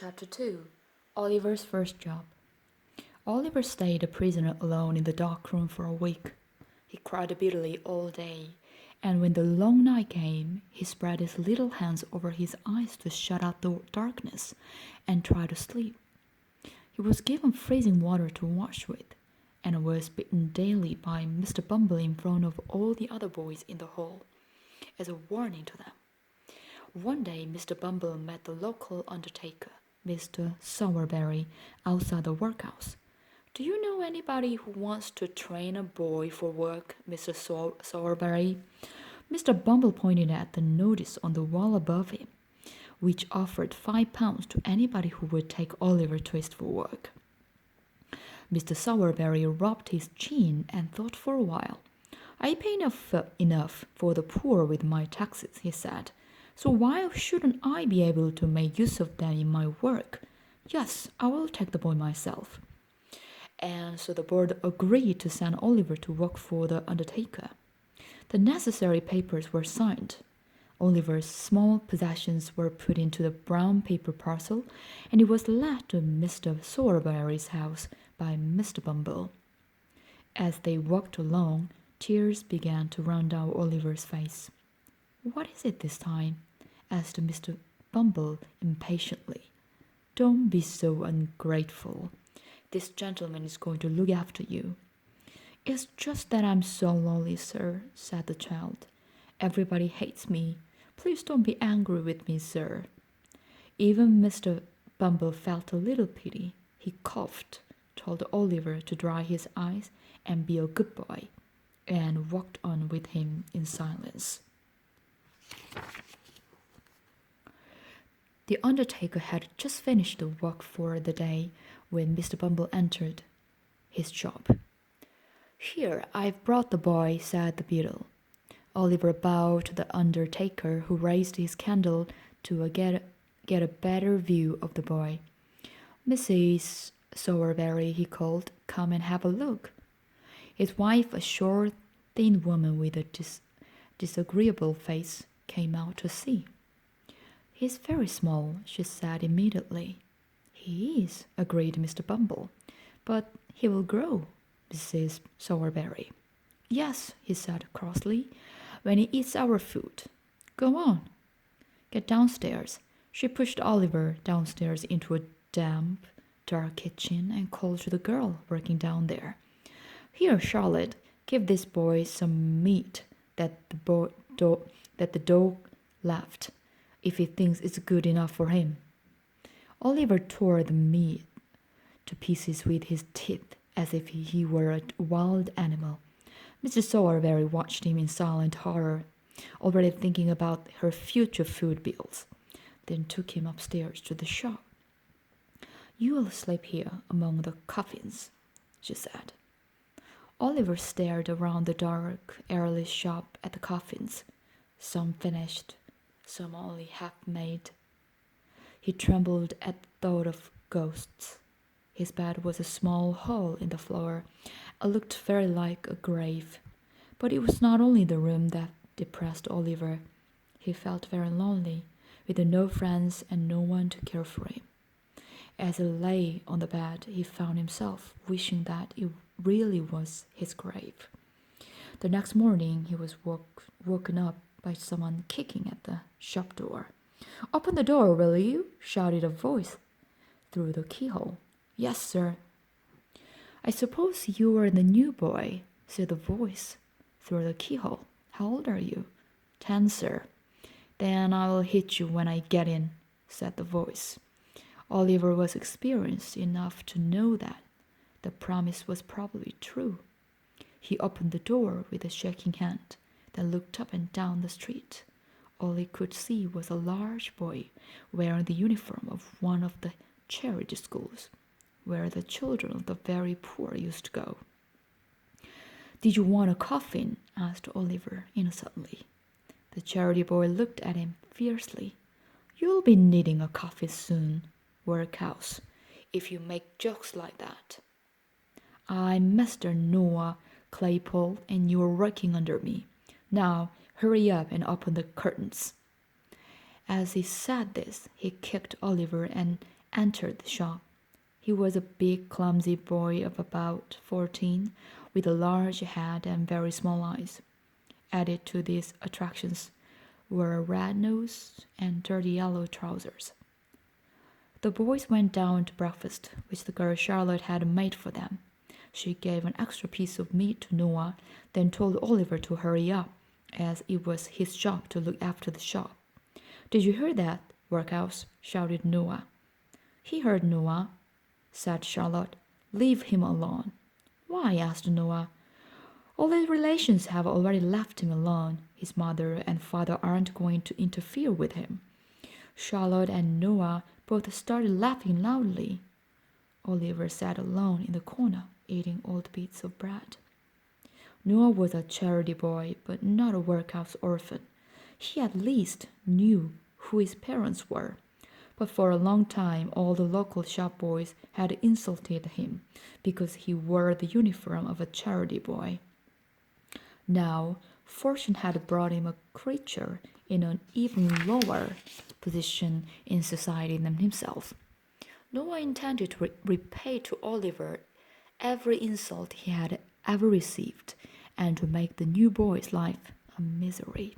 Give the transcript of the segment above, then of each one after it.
Chapter 2 Oliver's First Job. Oliver stayed a prisoner alone in the dark room for a week. He cried bitterly all day, and when the long night came, he spread his little hands over his eyes to shut out the darkness and try to sleep. He was given freezing water to wash with, and was beaten daily by Mr. Bumble in front of all the other boys in the hall, as a warning to them. One day Mr. Bumble met the local undertaker, Mr. Sowerberry, outside the workhouse. "Do you know anybody who wants to train a boy for work, Mr. Sowerberry?" Mr. Bumble pointed at the notice on the wall above him, which offered £5 to anybody who would take Oliver Twist for work. Mr. Sowerberry rubbed his chin and thought for a while. "I pay enough for the poor with my taxes," he said. "So why shouldn't I be able to make use of them in my work? Yes, I will take the boy myself." And so the board agreed to send Oliver to work for the undertaker. The necessary papers were signed. Oliver's small possessions were put into the brown paper parcel, and he was led to Mr. Sowerberry's house by Mr. Bumble. As they walked along, tears began to run down Oliver's face. "What is it this time?" asked Mr. Bumble impatiently. "Don't be so ungrateful. This gentleman is going to look after you." "It's just that I'm so lonely, sir," said the child. "Everybody hates me. Please don't be angry with me, sir." Even Mr. Bumble felt a little pity. He coughed, told Oliver to dry his eyes and be a good boy, and walked on with him in silence. The undertaker had just finished the work for the day when Mr. Bumble entered his shop. "Here, I've brought the boy," said the beadle. Oliver bowed to the undertaker, who raised his candle to get a better view of the boy. "Mrs. Sowerberry," he called, "come and have a look." His wife, a short, thin woman with a disagreeable face, came out to see. "He's very small," she said immediately. "He is," agreed Mr. Bumble, "but he will grow, Mrs. Sowerberry." "Yes," he said crossly, "when he eats our food. Go on. Get downstairs." She pushed Oliver downstairs into a damp, dark kitchen and called to the girl working down there. "Here, Charlotte, give this boy some meat that the dog left, if he thinks it's good enough for him." Oliver tore the meat to pieces with his teeth as if he were a wild animal. Mrs. Sowerberry watched him in silent horror, already thinking about her future food bills, then took him upstairs to the shop. "You will sleep here among the coffins," she said. Oliver stared around the dark, airless shop at the coffins, some finished, some only half-made. He trembled at the thought of ghosts. His bed was a small hole in the floor. It looked very like a grave. But it was not only the room that depressed Oliver. He felt very lonely, with no friends and no one to care for him. As he lay on the bed, he found himself wishing that it really was his grave. The next morning, he was woken up by someone kicking at the shop door. "Open the door, will you?" shouted a voice through the keyhole. "Yes, sir." "I suppose you are the new boy," said the voice through the keyhole. "How old are you?" "10, sir." "Then I will hit you when I get in," said the voice. Oliver was experienced enough to know that the promise was probably true. He opened the door with a shaking hand, then looked up and down the street. All he could see was a large boy wearing the uniform of one of the charity schools, where the children of the very poor used to go. "Did you want a coffin?" asked Oliver innocently. The charity boy looked at him fiercely. "You'll be needing a coffin soon, workhouse, if you make jokes like that. I'm Mr. Noah Claypole, and you're working under me. Now, hurry up and open the curtains." As he said this, he kicked Oliver and entered the shop. He was a big, clumsy boy of about 14, with a large head and very small eyes. Added to these attractions were a red nose and dirty yellow trousers. The boys went down to breakfast, which the girl Charlotte had made for them. She gave an extra piece of meat to Noah, then told Oliver to hurry up, as it was his job to look after the shop. "Did you hear that, Workhouse?" shouted Noah. "He heard Noah," said Charlotte. "Leave him alone." "Why?" asked Noah. "All his relations have already left him alone. His mother and father aren't going to interfere with him." Charlotte and Noah both started laughing loudly. Oliver sat alone in the corner, eating old bits of bread. Noah was a charity boy, but not a workhouse orphan. He at least knew who his parents were. But for a long time all the local shop boys had insulted him because he wore the uniform of a charity boy. Now, fortune had brought him a creature in an even lower position in society than himself. Noah intended to repay to Oliver every insult he had ever received, and to make the new boy's life a misery.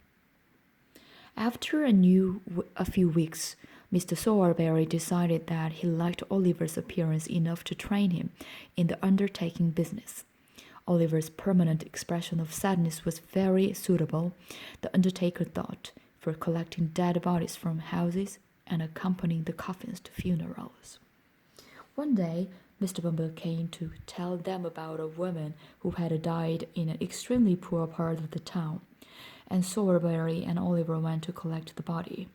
After a few weeks, Mr. Sowerberry decided that he liked Oliver's appearance enough to train him in the undertaking business. Oliver's permanent expression of sadness was very suitable, the undertaker thought, for collecting dead bodies from houses and accompanying the coffins to funerals. One day, Mr. Bumble came to tell them about a woman who had died in an extremely poor part of the town, and Sowerberry and Oliver went to collect the body.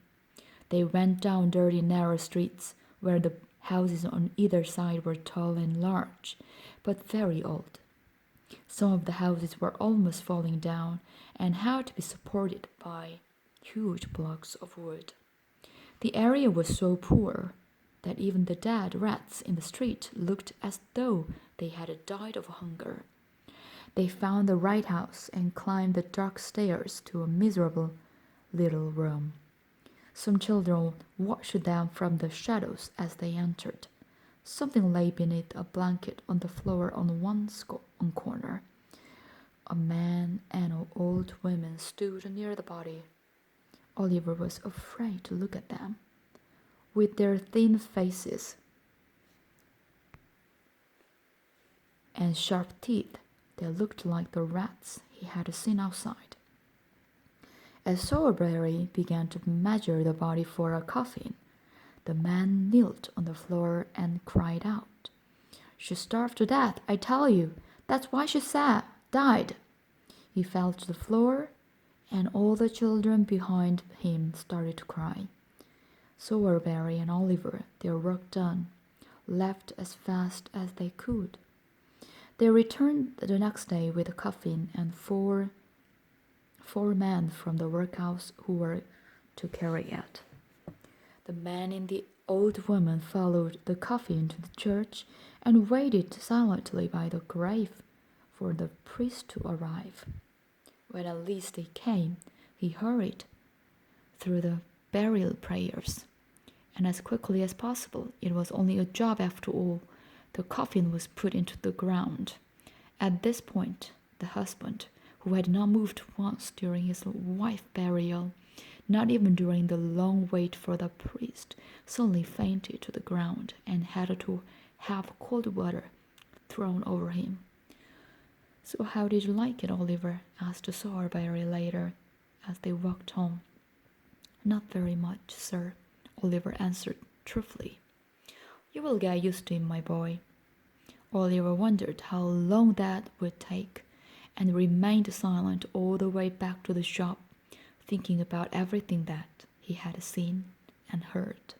They went down dirty, narrow streets where the houses on either side were tall and large, but very old. Some of the houses were almost falling down and had to be supported by huge blocks of wood. The area was so poor that even the dead rats in the street looked as though they had died of hunger. They found the right house and climbed the dark stairs to a miserable little room. Some children watched them from the shadows as they entered. Something lay beneath a blanket on the floor on one corner. A man and an old woman stood near the body. Oliver was afraid to look at them. With their thin faces and sharp teeth, they looked like the rats he had seen outside. As Sowerberry began to measure the body for a coffin, the man knelt on the floor and cried out, "She starved to death, I tell you. That's why she died." He fell to the floor, and all the children behind him started to cry. Sowerberry and Oliver, their work done, left as fast as they could. They returned the next day with a coffin and four men from the workhouse who were to carry it. The man and the old woman followed the coffin to the church and waited silently by the grave for the priest to arrive. When at least he came, he hurried through the burial prayers, and as quickly as possible, it was only a job after all, the coffin was put into the ground. At this point, the husband, who had not moved once during his wife's burial, not even during the long wait for the priest, suddenly fainted to the ground and had to have cold water thrown over him. "So how did you like it, Oliver?" asked Sowerberry later, as they walked home. "Not very much, sir," Oliver answered truthfully. "You will get used to it, my boy." Oliver wondered how long that would take, and remained silent all the way back to the shop, thinking about everything that he had seen and heard.